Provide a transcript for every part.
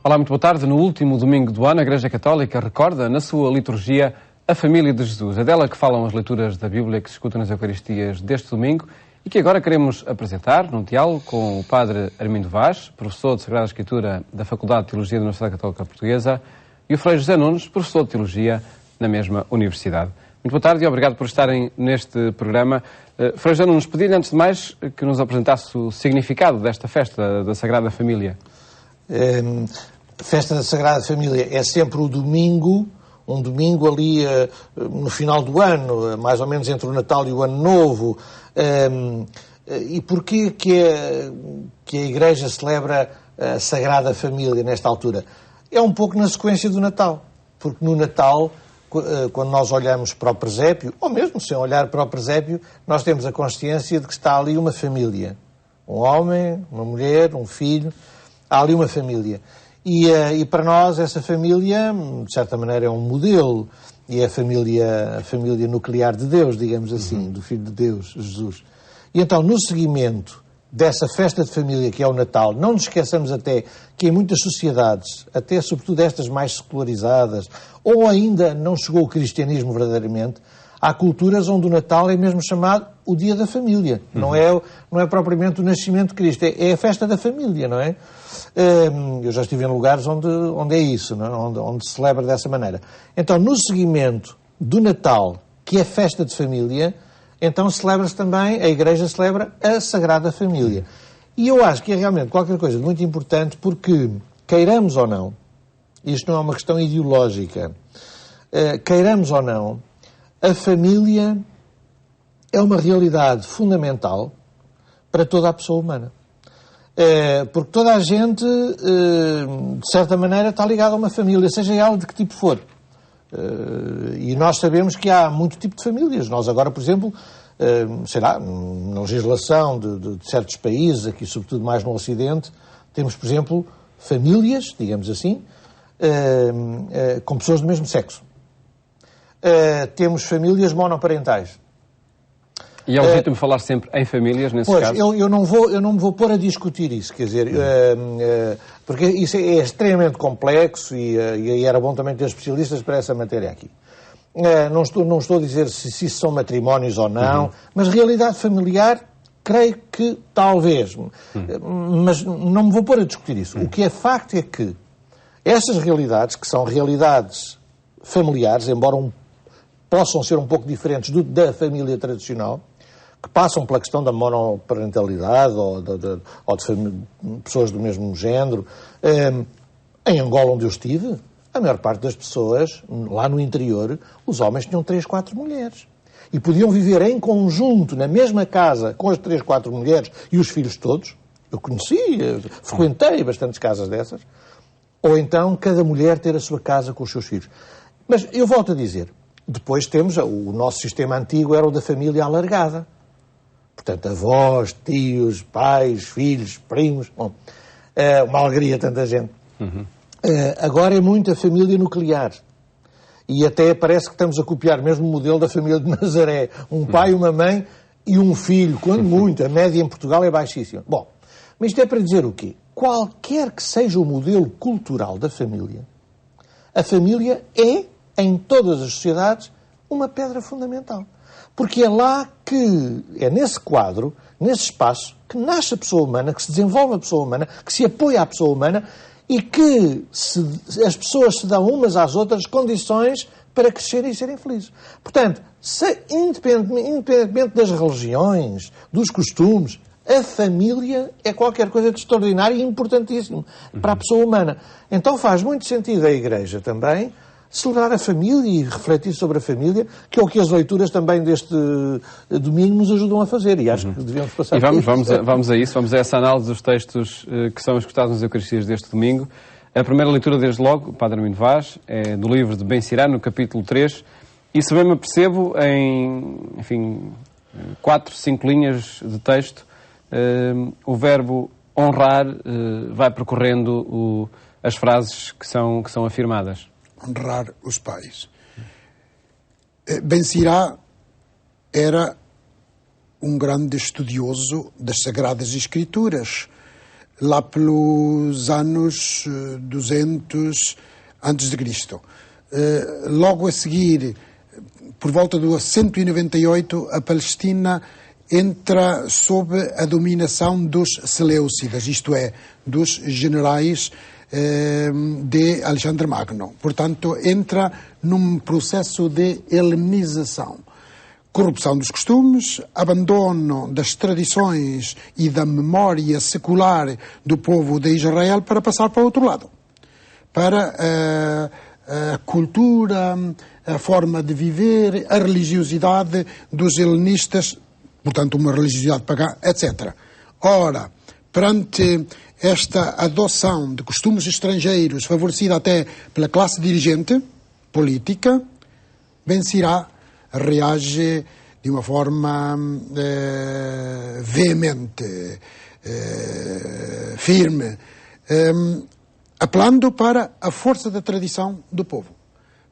Olá, muito boa tarde. No último domingo do ano, a Igreja Católica recorda na sua liturgia a família de Jesus. É dela que falam as leituras da Bíblia que se escutam nas Eucaristias deste domingo e que agora queremos apresentar num diálogo com o Padre Armindo Vaz, professor de Sagrada Escritura da Faculdade de Teologia da Universidade Católica Portuguesa, e o Frei José Nunes, professor de Teologia na mesma universidade. Muito boa tarde e obrigado por estarem neste programa. Frei José Nunes, pedi-lhe antes de mais que nos apresentasse o significado desta festa da Sagrada Família. A festa da Sagrada Família é sempre o domingo, um domingo ali no final do ano, mais ou menos entre o Natal e o Ano Novo. E porquê que a Igreja celebra a Sagrada Família nesta altura? É um pouco na sequência do Natal, porque no Natal, quando nós olhamos para o presépio, ou mesmo sem olhar para o presépio, nós temos a consciência de que está ali uma família. Um homem, uma mulher, um filho, há ali uma família. E para nós essa família, de certa maneira, é um modelo. E é a família nuclear de Deus, digamos assim, do Filho de Deus, Jesus. E então, no seguimento dessa festa de família que é o Natal, não nos esqueçamos até que em muitas sociedades, até sobretudo estas mais secularizadas, ou ainda não chegou o cristianismo verdadeiramente, há culturas onde o Natal é mesmo chamado o dia da família. Não é propriamente o nascimento de Cristo, é a festa da família, não é? Eu já estive em lugares onde é isso, não é? Onde se celebra dessa maneira. Então, no seguimento do Natal, que é festa de família, então celebra-se também, a Igreja celebra a Sagrada Família. E eu acho que é realmente qualquer coisa de muito importante porque, queiramos ou não, isto não é uma questão ideológica, queiramos ou não, a família é uma realidade fundamental para toda a pessoa humana. Porque toda a gente, de certa maneira, está ligada a uma família, seja ela de que tipo for. E nós sabemos que há muito tipo de famílias. Nós agora, por exemplo, sei lá, na legislação de certos países, aqui sobretudo mais no Ocidente, temos, por exemplo, famílias, digamos assim, com pessoas do mesmo sexo. Temos famílias monoparentais. E é legítimo falar sempre em famílias, nesse caso? Pois, eu não me vou pôr a discutir isso, quer dizer, porque isso é extremamente complexo e era bom também ter especialistas para essa matéria aqui. Não estou a dizer se isso são matrimónios ou não, mas realidade familiar, creio que talvez, mas não me vou pôr a discutir isso. O que é facto é que essas realidades, que são realidades familiares, embora possam ser um pouco diferentes da família tradicional, que passam pela questão da monoparentalidade ou de pessoas do mesmo género. Em Angola, onde eu estive, a maior parte das pessoas, lá no interior, os homens tinham 3, 4 mulheres. E podiam viver em conjunto, na mesma casa, com as 3, 4 mulheres e os filhos todos. Eu conheci, frequentei bastantes casas dessas. Ou então, cada mulher ter a sua casa com os seus filhos. Mas eu volto a dizer, depois temos, o nosso sistema antigo era o da família alargada. Portanto, avós, tios, pais, filhos, primos. Bom, uma alegria, tanta gente. Agora é muita família nuclear. E até parece que estamos a copiar mesmo o modelo da família de Nazaré. Um pai, uma mãe e um filho. Quando muito. A média em Portugal é baixíssima. Bom, mas isto é para dizer o quê? Qualquer que seja o modelo cultural da família, a família é, em todas as sociedades, uma pedra fundamental. Porque é lá que, é nesse quadro, nesse espaço, que nasce a pessoa humana, que se desenvolve a pessoa humana, que se apoia à pessoa humana e que as pessoas se dão umas às outras condições para crescerem e serem felizes. Portanto, independentemente das religiões, dos costumes, a família é qualquer coisa de extraordinário e importantíssimo para a pessoa humana. Então faz muito sentido a Igreja também celebrar a família e refletir sobre a família, que é o que as leituras também deste domingo nos ajudam a fazer. E acho que devemos passar por isso. E vamos a isso, vamos a essa análise dos textos que são escutados nas Eucaristias deste domingo. A primeira leitura, desde logo, o Padre Armindo Vaz, é do livro de Ben Sirá, no capítulo 3. E se bem me apercebo, em 4, 5 linhas de texto, o verbo honrar vai percorrendo as frases que são afirmadas. Honrar os pais. Ben Sirá era um grande estudioso das Sagradas Escrituras. lá pelos anos 200 a.C. Logo a seguir, por volta do 198, a Palestina entra sob a dominação dos Seleucidas, isto é, dos generais de Alexandre Magno. Portanto, entra num processo de helenização. Corrupção dos costumes, abandono das tradições e da memória secular do povo de Israel para passar para o outro lado. Para a cultura, a forma de viver, a religiosidade dos helenistas, portanto uma religiosidade pagã, etc. Ora, perante esta adoção de costumes estrangeiros, favorecida até pela classe dirigente política, Ben Sirá reage de uma forma veemente, firme, apelando para a força da tradição do povo,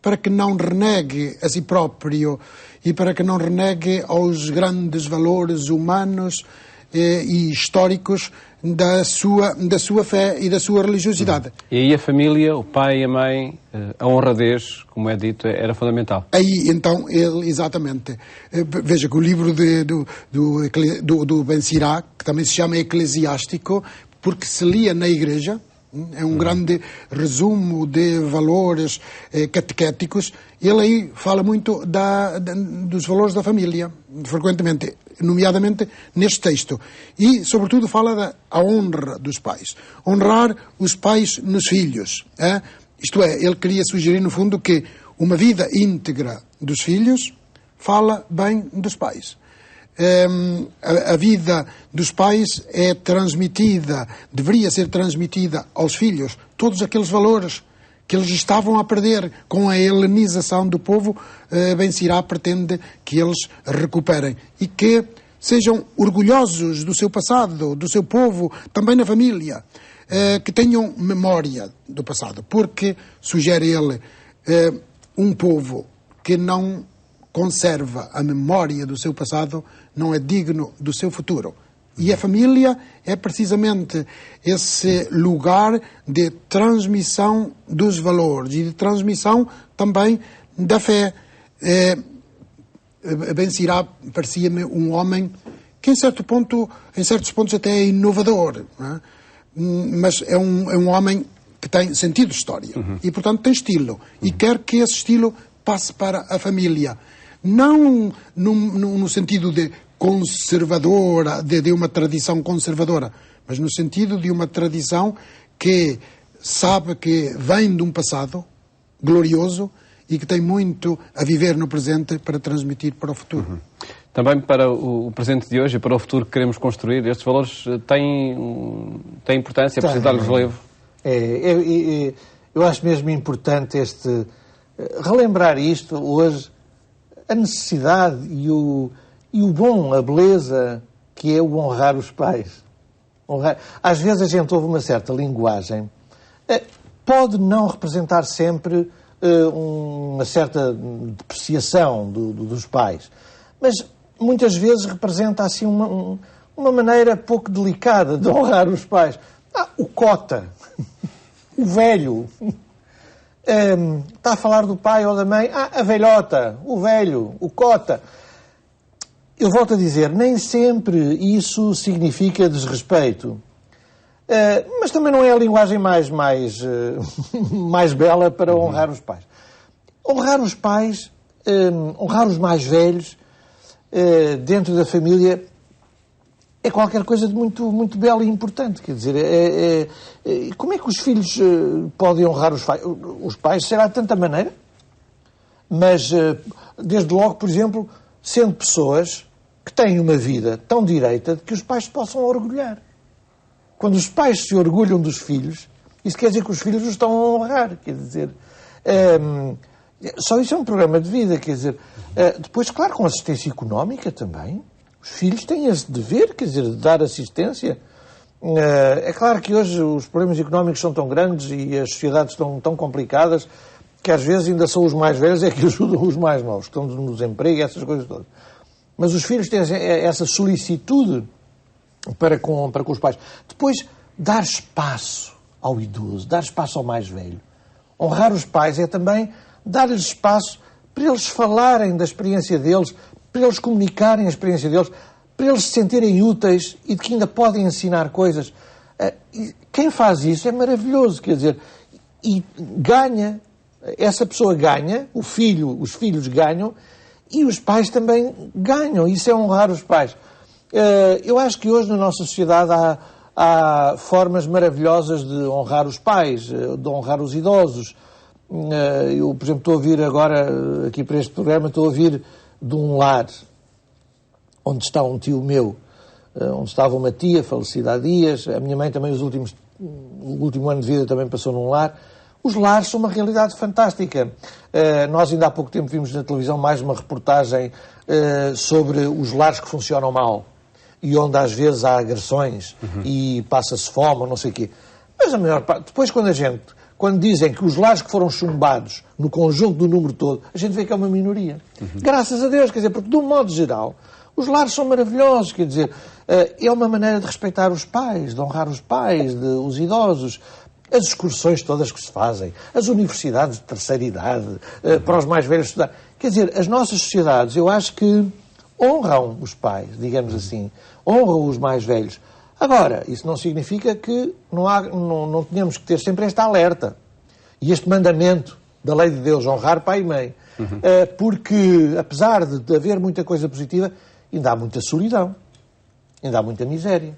para que não renegue a si próprio e para que não renegue aos grandes valores humanos e históricos da sua fé e da sua religiosidade. E aí a família, o pai e a mãe, a honradez, como é dito, era fundamental. Aí, então, ele, exatamente. Veja que o livro do Ben Sirá, que também se chama Eclesiástico, porque se lia na igreja, é um grande resumo de valores catequéticos. Ele aí fala muito dos valores da família, frequentemente, nomeadamente neste texto. E, sobretudo, fala da honra dos pais. Honrar os pais nos filhos. Isto é, ele queria sugerir, no fundo, que uma vida íntegra dos filhos fala bem dos pais. A vida dos pais é transmitida, deveria ser transmitida aos filhos, todos aqueles valores que eles estavam a perder com a helenização do povo. Ben Sirá pretende que eles recuperem e que sejam orgulhosos do seu passado, do seu povo, também na família, que tenham memória do passado, porque, sugere ele, um povo que não conserva a memória do seu passado não é digno do seu futuro. E a família é precisamente esse lugar de transmissão dos valores e de transmissão também da fé. Ben Sirá parecia-me um homem que em certos pontos até é inovador, não é? Mas é um homem que tem sentido de história e, portanto, tem estilo e quer que esse estilo passe para a família. Não no sentido de conservadora, de uma tradição conservadora, mas no sentido de uma tradição que sabe que vem de um passado glorioso e que tem muito a viver no presente para transmitir para o futuro. Também para o presente de hoje e para o futuro que queremos construir, estes valores têm importância, é preciso dar-lhes relevo? Eu acho mesmo importante relembrar isto hoje, a necessidade e o bom, a beleza que é o honrar os pais. Às vezes a gente ouve uma certa linguagem, pode não representar sempre uma certa depreciação dos pais, mas muitas vezes representa assim uma maneira pouco delicada de honrar os pais. O cota, o velho, está a falar do pai ou da mãe, a velhota, o velho, o cota. Eu volto a dizer, nem sempre isso significa desrespeito. Mas também não é a linguagem mais bela para honrar os pais. Honrar os pais, honrar os mais velhos, dentro da família, é qualquer coisa de muito, muito belo e importante. Quer dizer, como é que os filhos podem honrar os pais? Será de tanta maneira? Mas, desde logo, por exemplo, sendo pessoas que têm uma vida tão direita de que os pais se possam orgulhar. Quando os pais se orgulham dos filhos, isso quer dizer que os filhos os estão a honrar. Quer dizer, só isso é um programa de vida. Quer dizer, depois, claro, com assistência económica também. Os filhos têm esse dever, quer dizer, de dar assistência. É claro que hoje os problemas económicos são tão grandes e as sociedades estão tão complicadas que às vezes ainda são os mais velhos que ajudam os mais novos, que estão no desemprego e essas coisas todas. Mas os filhos têm essa solicitude para com os pais. Depois, dar espaço ao idoso, dar espaço ao mais velho. Honrar os pais é também dar-lhes espaço para eles falarem da experiência deles, para eles comunicarem a experiência deles, para eles se sentirem úteis e de que ainda podem ensinar coisas. Quem faz isso é maravilhoso, quer dizer, e ganha, essa pessoa ganha, os filhos ganham, e os pais também ganham. Isso é honrar os pais. Eu acho que hoje na nossa sociedade há formas maravilhosas de honrar os pais, de honrar os idosos. Eu, por exemplo, estou a ouvir agora, aqui para este programa, estou a ouvir de um lar onde está um tio meu, onde estava uma tia falecida há dias. A minha mãe também, o último ano de vida também passou num lar. Os lares são uma realidade fantástica. Nós ainda há pouco tempo vimos na televisão mais uma reportagem sobre os lares que funcionam mal e onde às vezes há agressões e passa-se fome ou não sei o quê. Mas a maior parte, depois quando dizem que os lares que foram chumbados no conjunto do número todo, a gente vê que é uma minoria. Graças a Deus, quer dizer, porque de um modo geral, os lares são maravilhosos, quer dizer, é uma maneira de respeitar os pais, de honrar os pais, os idosos, as excursões todas que se fazem, as universidades de terceira idade, para os mais velhos estudar. Quer dizer, as nossas sociedades, eu acho que honram os pais, digamos assim, honram os mais velhos. Agora, isso não significa que não tenhamos que ter sempre esta alerta e este mandamento da lei de Deus, honrar pai e mãe. Porque, apesar de haver muita coisa positiva, ainda há muita solidão, ainda há muita miséria.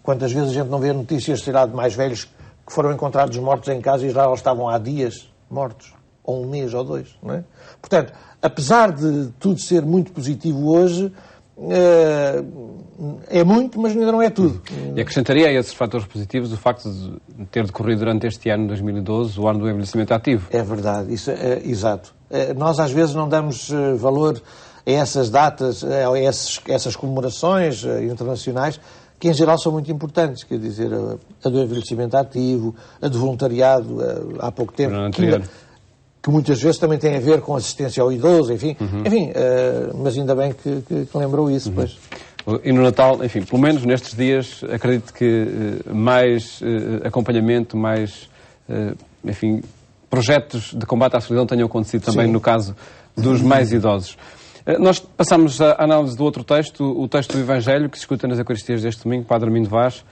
Quantas vezes a gente não vê notícias, sei lá, de mais velhos que foram encontrados mortos em casa e já eles estavam há dias mortos, ou um mês ou dois, não é? Portanto, apesar de tudo ser muito positivo hoje, é muito, mas ainda não é tudo. E acrescentaria a esses fatores positivos o facto de ter decorrido durante este ano, 2012, o ano do envelhecimento ativo. É verdade, isso é exato. Nós às vezes não damos valor a essas datas, a essas comemorações internacionais, que em geral são muito importantes, quer dizer, a do envelhecimento ativo, a do voluntariado, há pouco tempo, que muitas vezes também tem a ver com assistência ao idoso, enfim, mas ainda bem que lembrou isso, pois. E no Natal, enfim, pelo menos nestes dias, acredito que mais acompanhamento, mais, enfim, projetos de combate à solidão tenham acontecido também no caso dos mais idosos. Nós passamos à análise do outro texto, o texto do Evangelho, que se escuta nas Eucaristias deste domingo, Padre Armindo Vaz,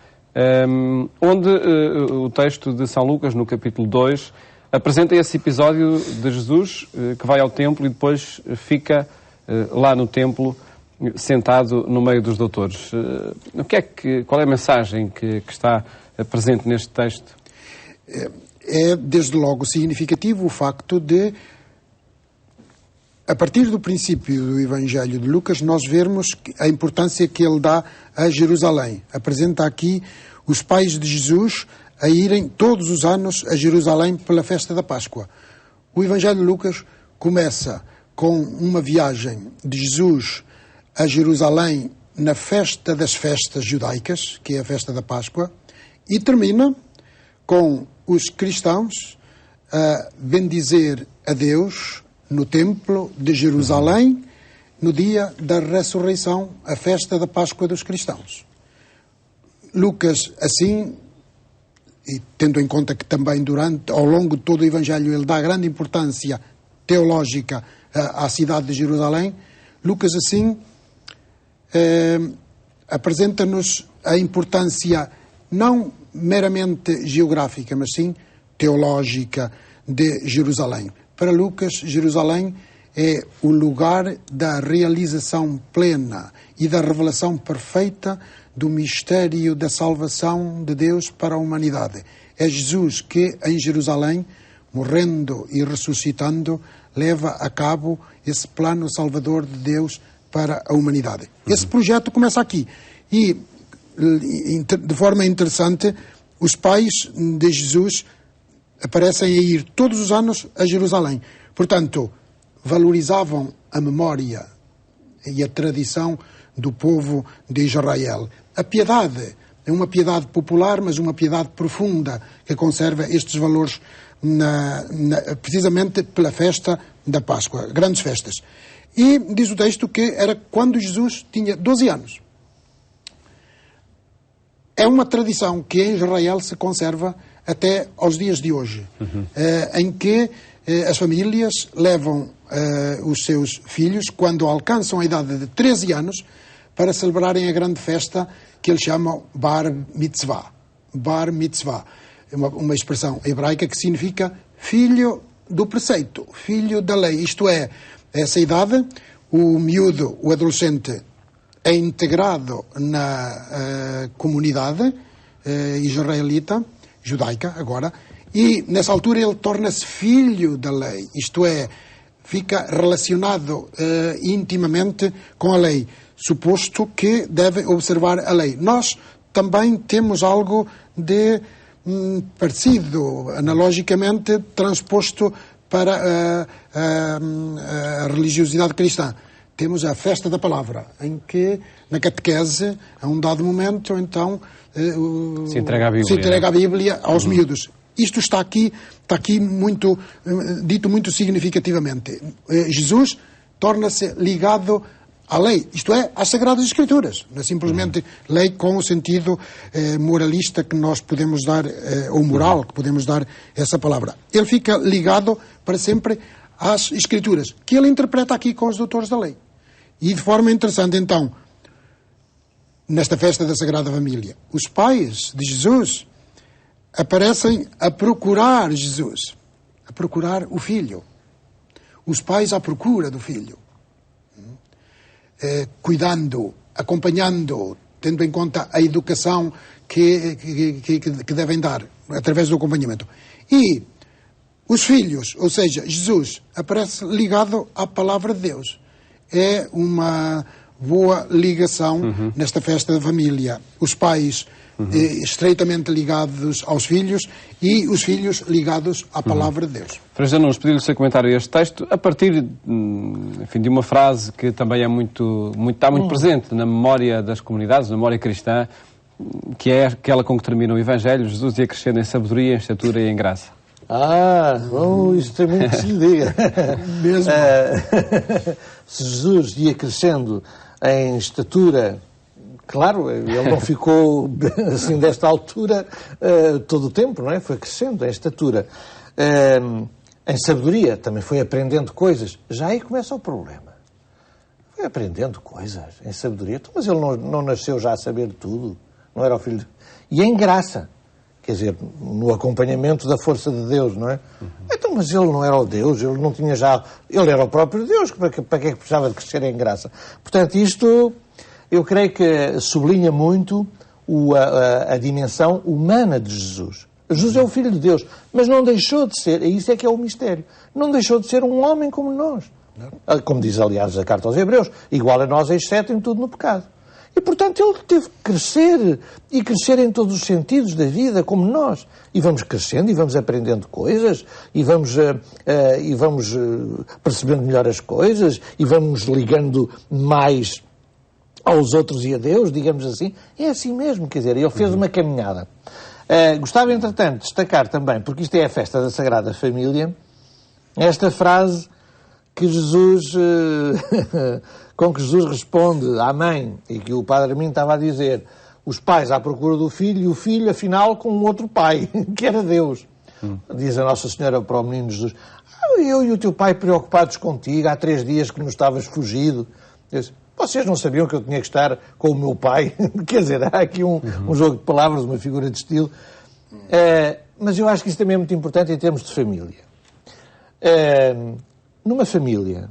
onde o texto de São Lucas, no capítulo 2, apresenta esse episódio de Jesus que vai ao templo e depois fica lá no templo, sentado no meio dos doutores. Qual é a mensagem que está presente neste texto? É, desde logo, significativo o facto de, a partir do princípio do Evangelho de Lucas, nós vermos a importância que ele dá a Jerusalém. Apresenta aqui os pais de Jesus a irem todos os anos a Jerusalém pela festa da Páscoa. O Evangelho de Lucas começa com uma viagem de Jesus a Jerusalém na festa das festas judaicas, que é a festa da Páscoa, e termina com os cristãos a bendizer a Deus no templo de Jerusalém, no dia da ressurreição, a festa da Páscoa dos cristãos. Lucas, assim, e tendo em conta que também ao longo de todo o Evangelho ele dá grande importância teológica à cidade de Jerusalém, Lucas, assim, apresenta-nos a importância não meramente geográfica, mas sim teológica de Jerusalém. Para Lucas, Jerusalém é o lugar da realização plena e da revelação perfeita do mistério da salvação de Deus para a humanidade. É Jesus que, em Jerusalém, morrendo e ressuscitando, leva a cabo esse plano salvador de Deus para a humanidade. Esse projeto começa aqui. E, de forma interessante, os pais de Jesus aparecem a ir todos os anos a Jerusalém. Portanto, valorizavam a memória e a tradição do povo de Israel. A piedade é uma piedade popular, mas uma piedade profunda que conserva estes valores precisamente pela festa da Páscoa, grandes festas. E diz o texto que era quando Jesus tinha 12 anos. É uma tradição que em Israel se conserva até aos dias de hoje, em que as famílias levam os seus filhos, quando alcançam a idade de 13 anos, para celebrarem a grande festa que eles chamam Bar Mitzvah. Bar Mitzvah, uma expressão hebraica que significa filho do preceito, filho da lei. Isto é, essa idade, o miúdo, o adolescente, é integrado na comunidade israelita, judaica agora, e nessa altura ele torna-se filho da lei, isto é, fica relacionado intimamente com a lei, suposto que deve observar a lei. Nós também temos algo de parecido, analogicamente transposto para a religiosidade cristã. Temos a festa da palavra, em que na catequese, a um dado momento, então, se entrega a Bíblia aos miúdos. Isto está aqui muito, dito muito significativamente. Jesus torna-se ligado à lei, isto é, às Sagradas Escrituras. Não é simplesmente lei com o sentido moralista que nós podemos dar, ou moral, que podemos dar essa palavra. Ele fica ligado para sempre às Escrituras, que ele interpreta aqui com os doutores da lei. E de forma interessante, então, nesta festa da Sagrada Família, os pais de Jesus aparecem a procurar Jesus, a procurar o filho. Os pais à procura do filho. Cuidando, acompanhando, tendo em conta a educação que devem dar, através do acompanhamento. E os filhos, ou seja, Jesus, aparece ligado à palavra de Deus. É uma boa ligação nesta festa da família. Os pais estreitamente ligados aos filhos e os filhos ligados à palavra de Deus. Frei José Nunes, pedi-lhe o seu comentário a este texto, a partir enfim, de uma frase que também é está muito presente na memória das comunidades, na memória cristã, que é aquela com que termina o Evangelho: Jesus ia crescendo em sabedoria, em estatura e em graça. Isto tem muito que se lhe diga. Mesmo. Se Jesus ia crescendo em estatura, claro, ele não ficou assim desta altura todo o tempo, não é? Foi crescendo em estatura. Em sabedoria, também foi aprendendo coisas. Já aí começa o problema. Foi aprendendo coisas em sabedoria. Mas ele não nasceu já a saber tudo. Não era o filho. E em graça. Quer dizer, no acompanhamento da força de Deus, não é? Então, mas ele não era o Deus, ele não tinha já... Ele era o próprio Deus, para que é que precisava de crescer em graça? Portanto, isto, eu creio que sublinha muito a dimensão humana de Jesus. Jesus é o Filho de Deus, mas não deixou de ser, isso é que é o mistério, não deixou de ser um homem como nós. Como diz, aliás, a carta aos Hebreus, igual a nós, exceto em tudo no pecado. E, portanto, ele teve que crescer, e crescer em todos os sentidos da vida, como nós. E vamos crescendo, e vamos aprendendo coisas, e vamos percebendo melhor as coisas, e vamos ligando mais aos outros e a Deus, digamos assim. É assim mesmo, quer dizer, ele fez uma caminhada. Gostava, entretanto, de destacar também, porque isto é a festa da Sagrada Família, esta frase que Jesus... com que Jesus responde à mãe, e que o Padre Armindo estava a dizer: os pais à procura do filho, e o filho, afinal, com um outro pai, que era Deus. Diz a Nossa Senhora para o menino Jesus: eu e o teu pai preocupados contigo, há 3 dias que nos estavas fugido. Diz: vocês não sabiam que eu tinha que estar com o meu pai? Quer dizer, há aqui um jogo de palavras, uma figura de estilo. Mas eu acho que isso também é muito importante em termos de família. Numa família,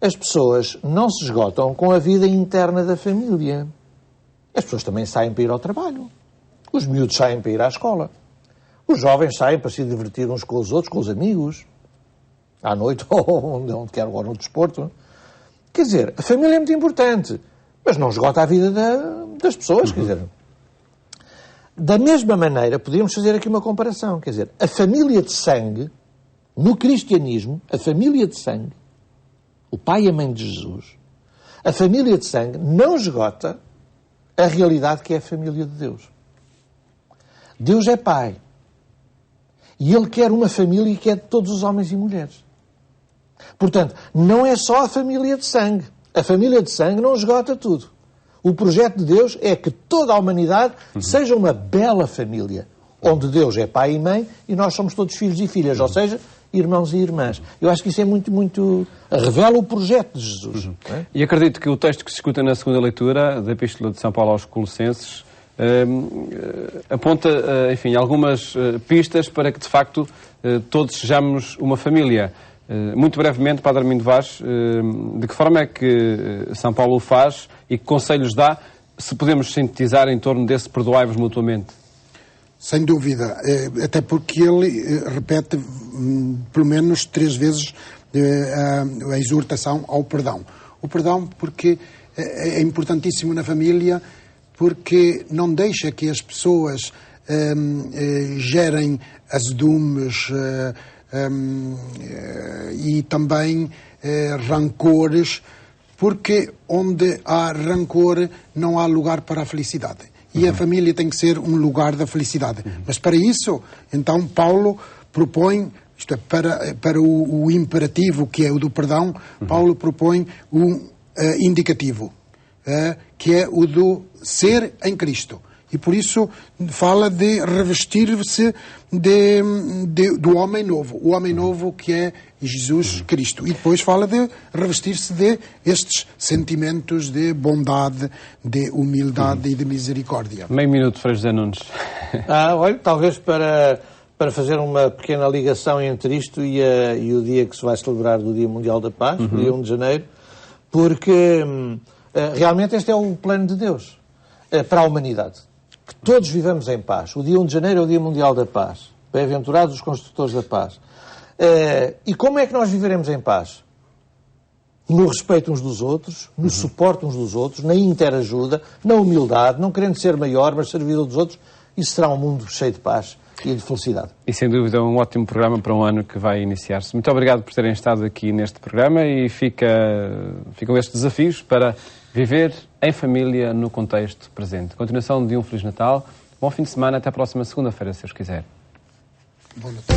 as pessoas não se esgotam com a vida interna da família. As pessoas também saem para ir ao trabalho. Os miúdos saem para ir à escola. Os jovens saem para se divertir uns com os outros, com os amigos, à noite, ou onde quer, ou no desporto. Quer dizer, a família é muito importante, mas não esgota a vida das pessoas. Quer dizer, da mesma maneira, podíamos fazer aqui uma comparação. Quer dizer, a família de sangue, no cristianismo, a família de sangue, o pai e a mãe de Jesus, a família de sangue não esgota a realidade que é a família de Deus. Deus é pai. E Ele quer uma família que é de todos os homens e mulheres. Portanto, não é só a família de sangue. A família de sangue não esgota tudo. O projeto de Deus é que toda a humanidade seja uma bela família, onde Deus é pai e mãe e nós somos todos filhos e filhas, ou seja, irmãos e irmãs. Eu acho que isso é muito revela o projeto de Jesus. Não é? E acredito que o texto que se escuta na segunda leitura da Epístola de São Paulo aos Colossenses aponta, enfim, algumas pistas para que, de facto, todos sejamos uma família. Muito brevemente, Padre Armindo Vaz, de que forma é que São Paulo o faz e que conselhos dá, se podemos sintetizar em torno desse perdoai-vos mutuamente? Sem dúvida, até porque ele repete pelo menos 3 vezes a exortação ao perdão. O perdão porque é importantíssimo na família, porque não deixa que as pessoas gerem azedumes e também rancores, porque onde há rancor não há lugar para a felicidade. E a família tem que ser um lugar da felicidade. Mas para isso, então, Paulo propõe, isto é, para o imperativo, que é o do perdão, Paulo propõe um indicativo, que é o do ser em Cristo. E por isso fala de revestir-se do homem novo. O homem novo que é Jesus Cristo. E depois fala de revestir-se de estes sentimentos de bondade, de humildade e de misericórdia. Meio minuto, Frei José Nunes. Olha, talvez para fazer uma pequena ligação entre isto e o dia que se vai celebrar do Dia Mundial da Paz, o dia 1 de janeiro, porque realmente este é o plano de Deus para a humanidade. Que todos vivamos em paz. O dia 1 de janeiro é o Dia Mundial da Paz. Bem-aventurados os construtores da paz. E como é que nós viveremos em paz? No respeito uns dos outros, no suporte uns dos outros, na interajuda, na humildade, não querendo ser maior, mas servidor dos outros. Isso será um mundo cheio de paz e de felicidade. E sem dúvida um ótimo programa para um ano que vai iniciar-se. Muito obrigado por terem estado aqui neste programa e ficam estes desafios para viver em família no contexto presente. Continuação de um Feliz Natal, bom fim de semana, até a próxima segunda-feira, se Deus quiser. Bom Natal.